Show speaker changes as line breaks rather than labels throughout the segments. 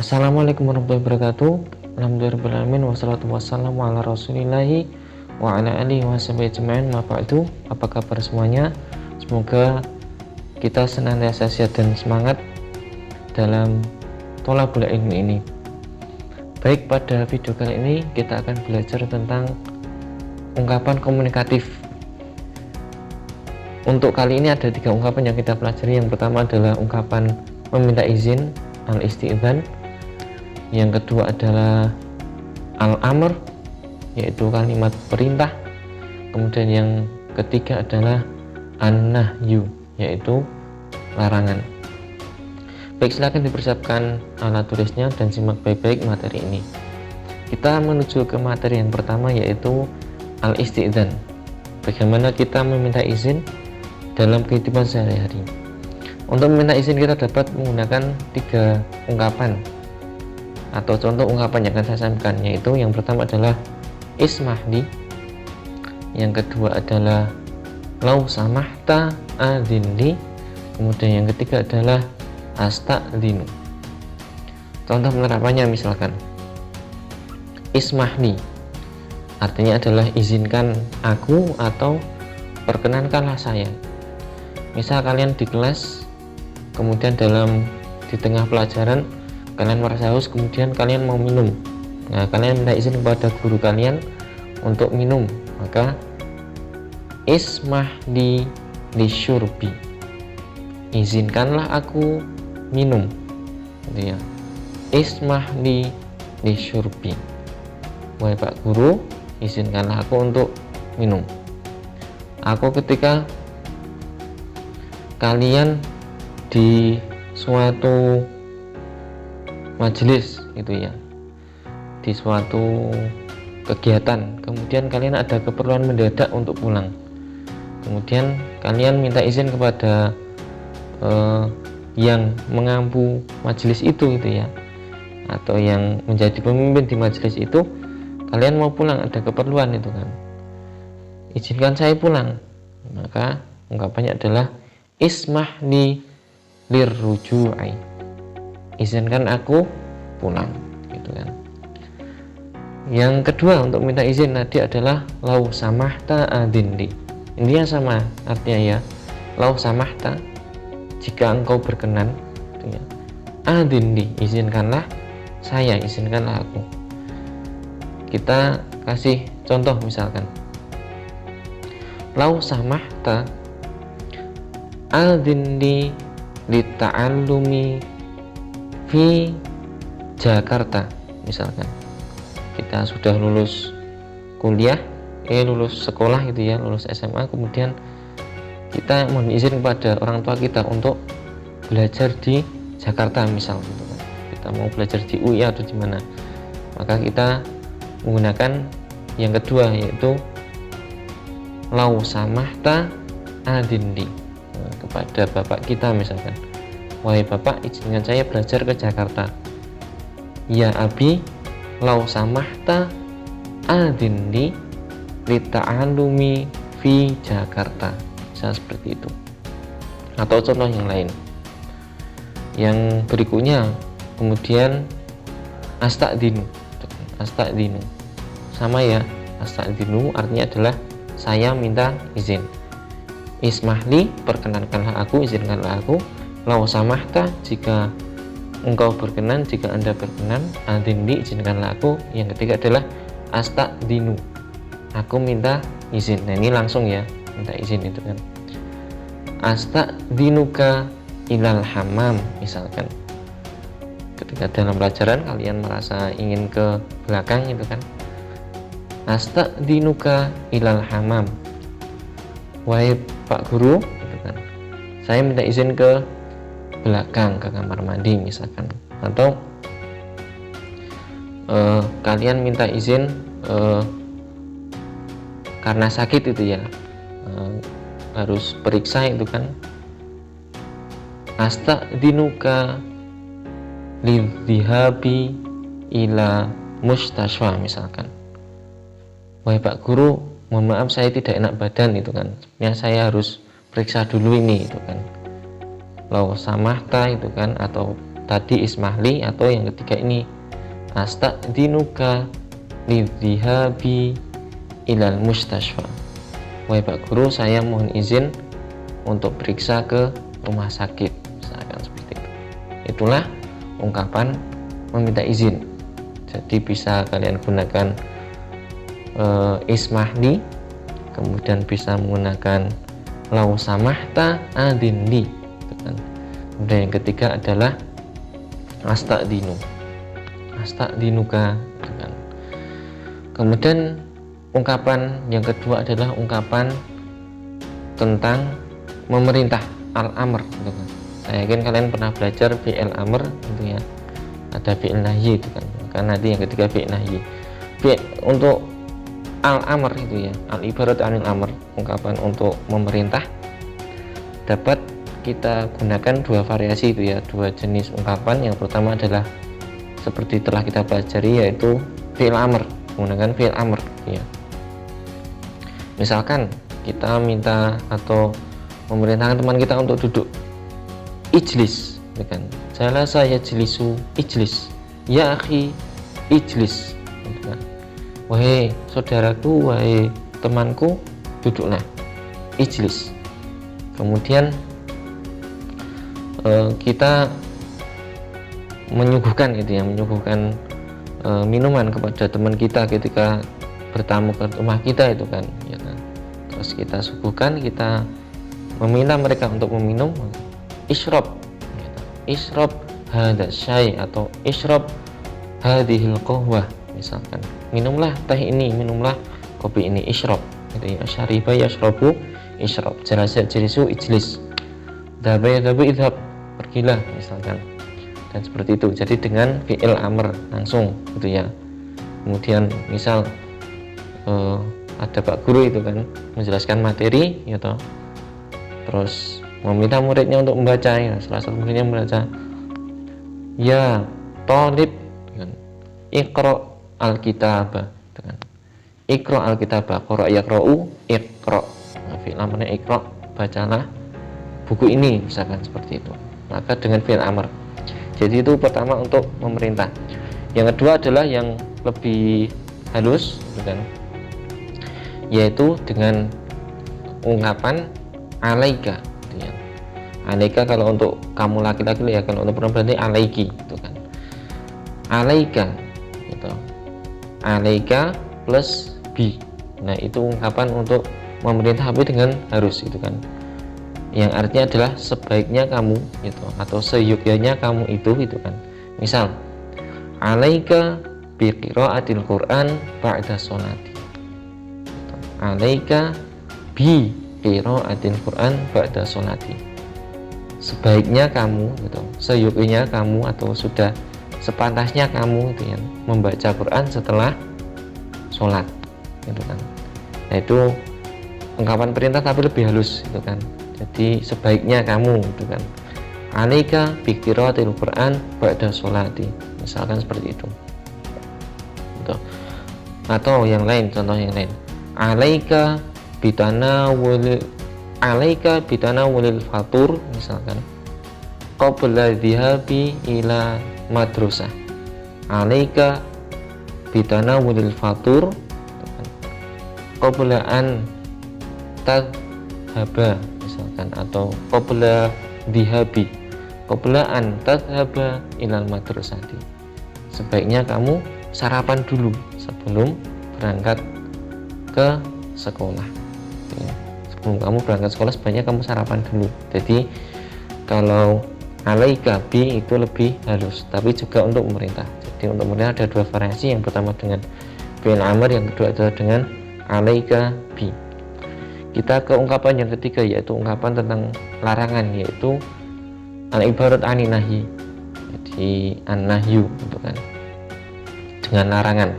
Assalamualaikum warahmatullahi wabarakatuh. Alhamdulillahirrahmanirrahim. Wassalatu wassalamu ala rasulillahi wa ala alihi wa sahbihi ajma'in. Ma ba'du. Apa kabar semuanya? Semoga kita senantiasa sehat dan semangat dalam thalabul ilmi ini. Baik, pada video kali ini kita akan belajar tentang ungkapan komunikatif. Untuk kali ini ada 3 ungkapan yang kita pelajari. Yang pertama adalah ungkapan meminta izin, al-isti'dzan. Yang kedua adalah al-amr, yaitu kalimat perintah. Kemudian yang ketiga adalah an-nahyu, yaitu larangan. Baik, silakan dipersiapkan alat tulisnya dan simak baik-baik materi ini. Kita menuju ke materi yang pertama, yaitu al-isti'dzan. Bagaimana kita meminta izin dalam kehidupan sehari-hari. Untuk meminta izin kita dapat menggunakan 3 ungkapan atau contoh ungkapan yang akan saya sampaikan, yaitu yang pertama adalah ismahli, yang kedua adalah lau samahta adzinli, kemudian yang ketiga adalah astadzinu. Contoh penerapannya misalkan ismahli artinya adalah izinkan aku atau perkenankanlah saya. Misal kalian di kelas, kemudian di tengah pelajaran kalian merasa haus, kemudian kalian mau minum. Nah, kalian minta izin kepada guru kalian untuk minum, maka ismah li syurbi, izinkanlah aku minum, gitu ya. Ismah li syurbi, wahai Pak Guru, izinkanlah aku untuk minum. Aku ketika kalian di suatu majelis gitu ya, di suatu kegiatan, kemudian kalian ada keperluan mendadak untuk pulang, kemudian kalian minta izin kepada yang mengampu majelis itu gitu ya, atau yang menjadi pemimpin di majelis itu, kalian mau pulang, ada keperluan itu kan, izinkan saya pulang. Maka ungkapannya adalah ismah li lirruju'i, izinkan aku pulang, gitu kan. Yang kedua untuk minta izin tadi adalah lau samahta adzinli. Intinya sama artinya ya, lau samahta, jika engkau berkenan, gitu ya. Adzinli, izinkanlah saya, izinkanlah aku. Kita kasih contoh misalkan, lau samahta adzinli lita'allumi fi Jakarta. Misalkan kita sudah lulus kuliah, lulus sekolah gitu ya, lulus SMA, kemudian kita mohon izin kepada orang tua kita untuk belajar di Jakarta misal gitu kan. Kita mau belajar di UI atau di mana, maka kita menggunakan yang kedua, yaitu lau samahta adzinli, kepada bapak kita misalkan, wahai bapak, izinkan saya belajar ke Jakarta. Ya abi lau samahta adzinli lita'allumi fi Jakarta, bisa seperti itu. Atau contoh yang lain, yang berikutnya, kemudian astadzinu, sama ya, astadzinu artinya adalah saya minta izin. Ismahli, perkenankanlah aku, izinkanlah aku. Lau samahta, jika engkau berkenan, jika anda berkenan. Adzinli, izinkanlah aku. Yang ketiga adalah astadzinu, aku minta izin. Nah, ini langsung ya, minta izin itu kan. Astadzinuka ilal hammam, misalkan ketika dalam pelajaran kalian merasa ingin ke belakang itu kan, astadzinuka ilal hammam, wahai Pak Guru, gitu kan, saya minta izin ke belakang, ke kamar mandi misalkan. Atau kalian minta izin karena sakit itu ya, harus periksa itu kan, astadzinuka lidhihabi ila mustasfa misalkan, wahai Pak Guru, mohon maaf saya tidak enak badan itu kan, ya saya harus periksa dulu ini itu kan. Lau samahta itu kan, atau tadi ismahli, atau yang ketiga ini astadinuka lidhihabi ilal mustashfa. Wahai Pak Guru, saya mohon izin untuk periksa ke rumah sakit, misalkan seperti itu. Itulah ungkapan meminta izin. Jadi bisa kalian gunakan ismahli, kemudian bisa menggunakan lau samahta adinli, gitu kan. Kemudian yang ketiga adalah astadinuka, gitu kan. Kemudian ungkapan yang kedua adalah ungkapan tentang memerintah, al-amr, gitu kan. Saya yakin kalian pernah belajar fi'il amr, gitu ya. Ada fi'il nahyi, itu kan. Karena nanti yang ketiga fi'il nahyi. Untuk al-amr itu ya, al-ibarat anil amr, ungkapan untuk memerintah, dapat kita gunakan dua variasi itu ya, dua jenis ungkapan. Yang pertama adalah seperti telah kita pelajari, yaitu fi'il amr, menggunakan fi'il amr ya. Misalkan kita minta atau memerintahkan teman kita untuk duduk, ijlis, ya kan. Jalasa yajlisu ijlis, ya akhi ijlis, gitu kan. Wahai saudaraku, wahai temanku, duduklah, ijlis. Kemudian kita menyuguhkan gitu ya, menyuguhkan minuman kepada teman kita ketika bertamu ke rumah kita, itu kan, ya kan. Terus kita suguhkan, kita meminta mereka untuk meminum, isyrab, gitu. Isyrab hadza syai atau isyrab hadhil qahwah, misalkan, minumlah teh ini, minumlah kopi ini, isyrab, gitu ya. Syariba yashrabu isyrab, jalasa jalisu ijlis, dhaba yadhabu idhab, pergilah, misalkan, dan seperti itu. Jadi dengan fi'il amr langsung, gitu ya. Kemudian misal ada Pak Guru itu kan menjelaskan materi, ya toh, terus meminta muridnya untuk membaca, ya, salah satu muridnya membaca, ya talib, kan, iqra al-kitabah, kan, iqra al-kitabah, qara yaqra'u iqra, nah, fi'il amrnya iqra, bacalah buku ini, misalkan seperti itu. Maka dengan fi'il amr. Jadi itu pertama untuk memerintah. Yang kedua adalah yang lebih halus, kan, yaitu dengan ungkapan alaika, gitu ya. Alaika kalau untuk kamu laki-laki ya, kalau untuk perempuan berarti alaiki, gitu kan. Alaika, gitu. Alaika plus bi. Nah, itu ungkapan untuk memerintah, tapi dengan harus, itu kan. Yang artinya adalah sebaiknya kamu, gitu, atau seyogyanya kamu itu, gitu kan. Misal, alaika bi qiraatil Qur'an ba'da sholati. Alaika bi qiraatil Qur'an ba'da sholati. Sebaiknya kamu, gitu, seyogyanya kamu atau sudah sepantasnya kamu, gitu ya, membaca Quran setelah sholat, gitu kan. Nah, itu ungkapan perintah tapi lebih halus, gitu kan. Jadi sebaiknya kamu, gitu kan. Alaika bi qiraatil Qur'an ba'da sholati, misalkan seperti itu. Gitu. Atau yang lain, contoh yang lain, alaika bitanawulil fatur, misalkan, qabla dhihabi ila madrasah. Alaika bitanawulil fatur qabla an tadhhaba, misalkan, atau qabla dhihabi, qabla an tadhhaba ilal madrasati. Sebaiknya kamu sarapan dulu sebelum berangkat ke sekolah. Sebelum kamu berangkat sekolah, sebaiknya kamu sarapan dulu. Jadi kalau alaika bi itu lebih halus, tapi juga untuk pemerintah. Jadi untuk pemerintah ada dua variasi. Yang pertama dengan fi'il amr, yang kedua adalah dengan alaika bi. Kita ke ungkapan yang ketiga, yaitu ungkapan tentang larangan, yaitu al-ibarat anin nahyi. Jadi an-nahyu, gitu kan, dengan larangan.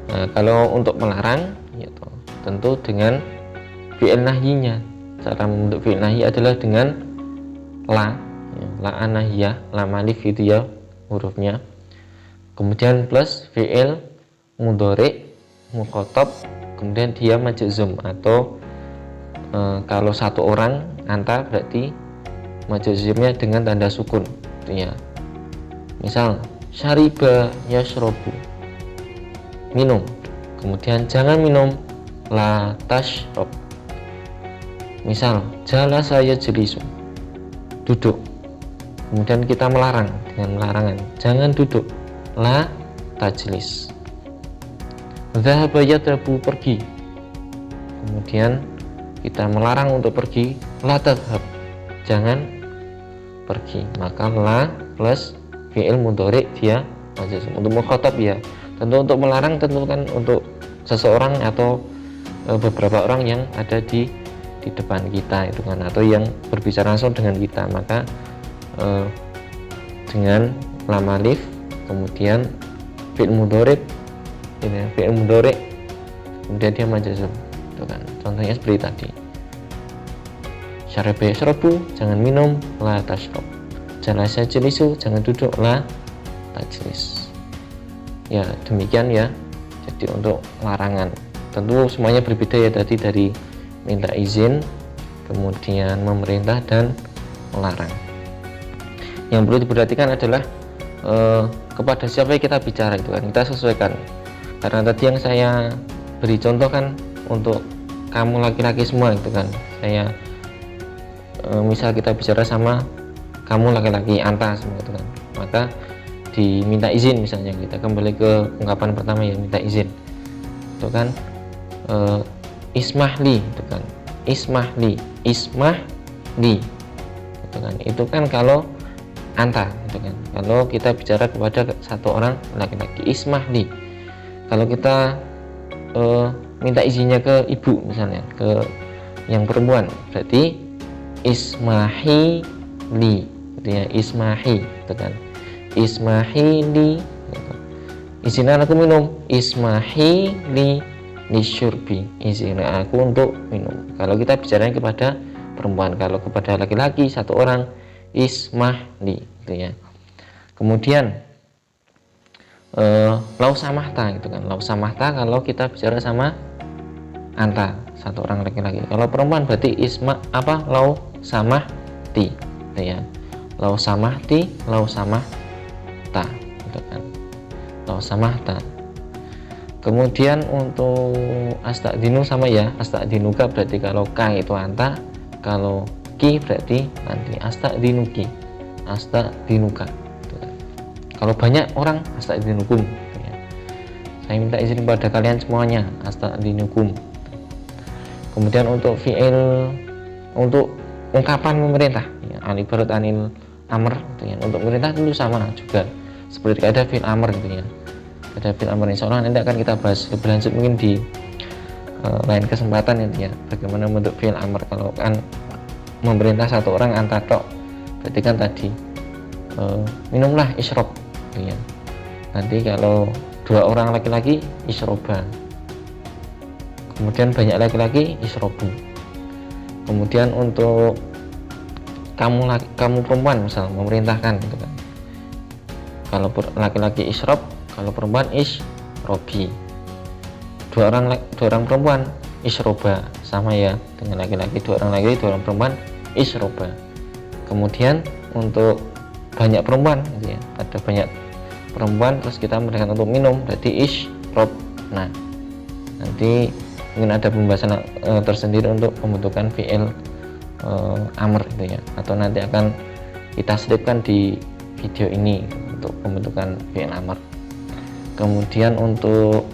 Nah, kalau untuk melarang, yaitu tentu dengan fi'il nahyinya. Cara membentuk fi'il nahyi adalah dengan la, ya, la an-nahyah, lam alif itu ya hurufnya. Kemudian plus fi'il mudhari muqatab, kemudian dia majzum, atau kalau satu orang anta berarti majzumnya dengan tanda sukun, gitu ya. Misal syariba yashrobu, minum. Kemudian jangan minum, la tashrob. Misal jalasa yajlisu, duduk. Kemudian kita melarang dengan larangan, jangan duduk, la tajlis. Dhahaba yadhabu, pergi. Kemudian kita melarang untuk pergi, la tadhhab, jangan pergi. Maka la plus fi'il mudhari dia majzum. Untuk mukhatab ya, tentu untuk melarang tentu kan untuk seseorang atau beberapa orang yang ada di depan kita itu kan, atau yang berbicara langsung dengan kita, maka dengan lam alif kemudian fi'il mudhari, ini fi'il mudhari kemudian dia majzum itu kan. Contohnya seperti tadi, syariba yashrabu, jangan minum, la tashrob. Jalasa yajlisu, jangan duduk, la tajlis. Ya demikian ya. Jadi untuk larangan tentu semuanya berbeda ya, tadi dari minta izin, kemudian memerintah, dan melarang. Yang perlu diperhatikan adalah kepada siapa kita bicara itu kan, kita sesuaikan. Karena tadi yang saya beri contoh kan untuk kamu laki-laki semua itu kan, saya misal kita bicara sama kamu laki-laki anta semua itu kan, maka diminta izin. Misalnya kita kembali ke ungkapan pertama ya, minta izin itu kan, ismahli itu kan, ismahli itu kan kalau anta itu kan, kalau kita bicara kepada satu orang laki-laki, ismahli. Kalau kita minta izinnya ke ibu misalnya, ke yang perempuan, berarti ismahi li gitu ya, ismahi itu kan, ismahi li gitu. Izinkan aku minum, ismahi li lisyurbi, izinkan aku untuk minum. Kalau kita bicaranya kepada perempuan, kalau kepada laki-laki satu orang, ismahli gitu ya. Kemudian lau samahta gitu kan, lau samahta kalau kita bicara sama anta satu orang laki-laki. Kalau perempuan berarti lau samahti gitu ya, lau samahti, lau samahta gitu kan, lau samahta. Kemudian untuk astadinu sama ya, astadinuka berarti kalau ka itu anta, kalau ki berarti nanti, astadinuki, astadinuka gitu kan. Kalau banyak orang, astadinukum gitu ya. Saya minta izin kepada kalian semuanya, astadinukum. Kemudian untuk fi'il, untuk ungkapan memerintah ya, al-ibarat anil amr gitu ya. Untuk memerintah tentu sama juga seperti ada fi'il amr gitu ya. Ada fi'il amr, insyaallah nanti akan kita bahas lebih lanjut mungkin di lain kesempatan ya, bagaimana bentuk fi'il amr. Kalau kan memerintah satu orang anta tok, berarti kan tadi minumlah, isrob gitu ya. Nanti kalau dua orang laki-laki, isroba. Kemudian banyak laki-laki, isrobu. Kemudian untuk kamu perempuan misal memerintahkan gitu kan, kalau laki-laki isrob, kalau perempuan isrobi. Dua orang perempuan isroba, sama ya dengan laki-laki, dua orang laki-laki, dua orang perempuan isroba. Kemudian untuk banyak perempuan gitu ya, ada banyak perempuan terus kita memerintahkan untuk minum, berarti isrob. Nah nanti mungkin ada pembahasan tersendiri untuk pembentukan fi'il amr gitu ya, atau nanti akan kita selipkan di video ini untuk pembentukan fi'il amr. Kemudian untuk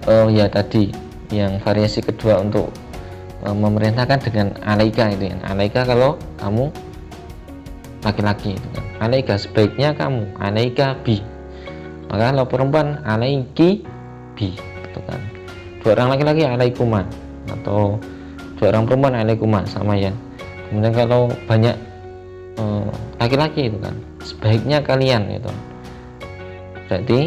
ya tadi yang variasi kedua untuk memerintahkan dengan alaika itu ya, alaika kalau kamu laki-laki itu kan, alaika sebaiknya kamu, alaika bi. Maka kalau perempuan alaiki bi itu kan. Dua orang laki-laki alaikuma, atau dua orang perempuan alaikuma, sama ya. Kemudian kalau banyak laki-laki itu kan, sebaiknya kalian itu berarti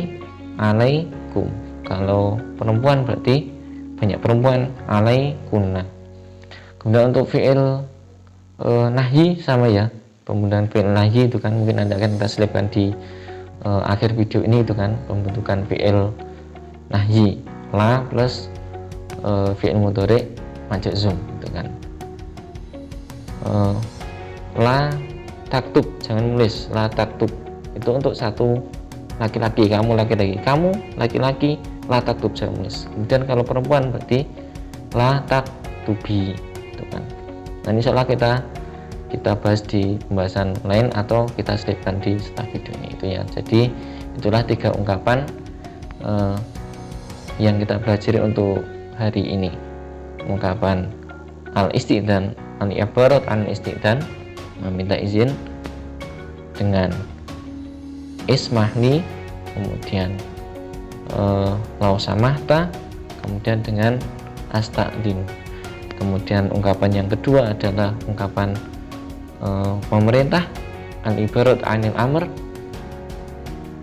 alaikum. Kalau perempuan berarti banyak perempuan, alaikunna. Kemudian untuk fi'il nahyi sama ya, pembentukan fi'il nahyi itu kan mungkin Anda akan kita selipkan di akhir video ini itu kan, pembentukan fi'il nahyi, la plus fi'il mudhari majzum gitu kan. La taktub, jangan nulis la taktub. Itu untuk satu laki-laki, kamu laki-laki la taktub, jangan nulis. Kemudian kalau perempuan berarti la taktubi, gitu kan. Nah, ini seolah kita bahas di pembahasan lain atau kita selipkan di setelah video ini itu ya. Jadi itulah 3 ungkapan yang kita pelajari untuk hari ini. Ungkapan al-isti'dzan, al-ibarat al-isti'dzan, meminta izin, dengan ismahli, kemudian lau samahta, kemudian dengan asta'dzin. Kemudian ungkapan yang kedua adalah ungkapan pemerintah, al-ibarat anil amr,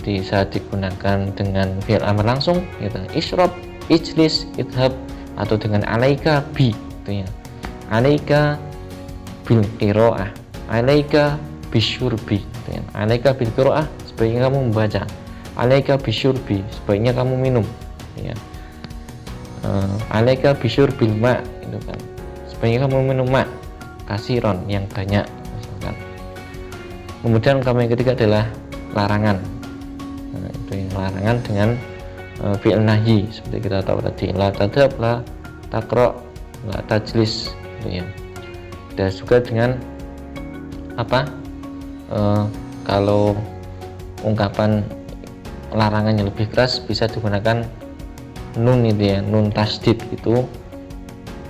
bisa digunakan dengan fi'il amr langsung, gitu. Isyrab, ijlis, idhab, atau dengan alaika bi, gitu ya. Alaika bil qiraah, alaika bisyurbi, gitu ya. Alaika bil qiraah, sebaiknya kamu membaca. Alaika bisyurbi, sebaiknya kamu minum, gitu ya. Alaika bisyurbil ma, gitu kan. Sebaiknya kamu minum ma kasiron, yang banyak. Kemudian ungkapan yang ketiga adalah larangan. Nah, itu yang larangan dengan fi'il nahyi, seperti kita tahu tadi, la tadhab, la taqra, la tajlis, gitu ya. Dan juga dengan apa? Kalau ungkapan larangannya lebih keras bisa digunakan nun, itu ya, nun tasdid, itu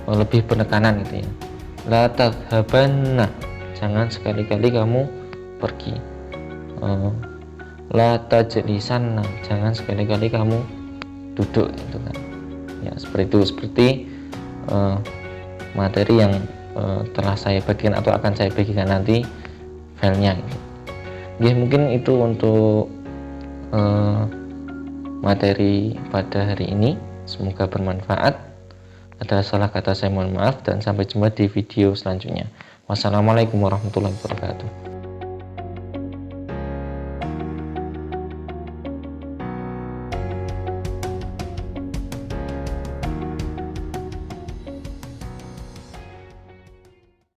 lebih penekanan, gitu ya. La tadhabanna, jangan sekali-kali kamu pergi. La tajlisanna, jangan sekali-kali kamu duduk, gitu kan. Ya, seperti itu, seperti materi yang telah saya bagikan atau akan saya bagikan nanti filenya, gitu. Ya, mungkin itu untuk materi pada hari ini. Semoga bermanfaat. Ada salah kata saya mohon maaf, dan sampai jumpa di video selanjutnya. Wassalamualaikum warahmatullahi wabarakatuh.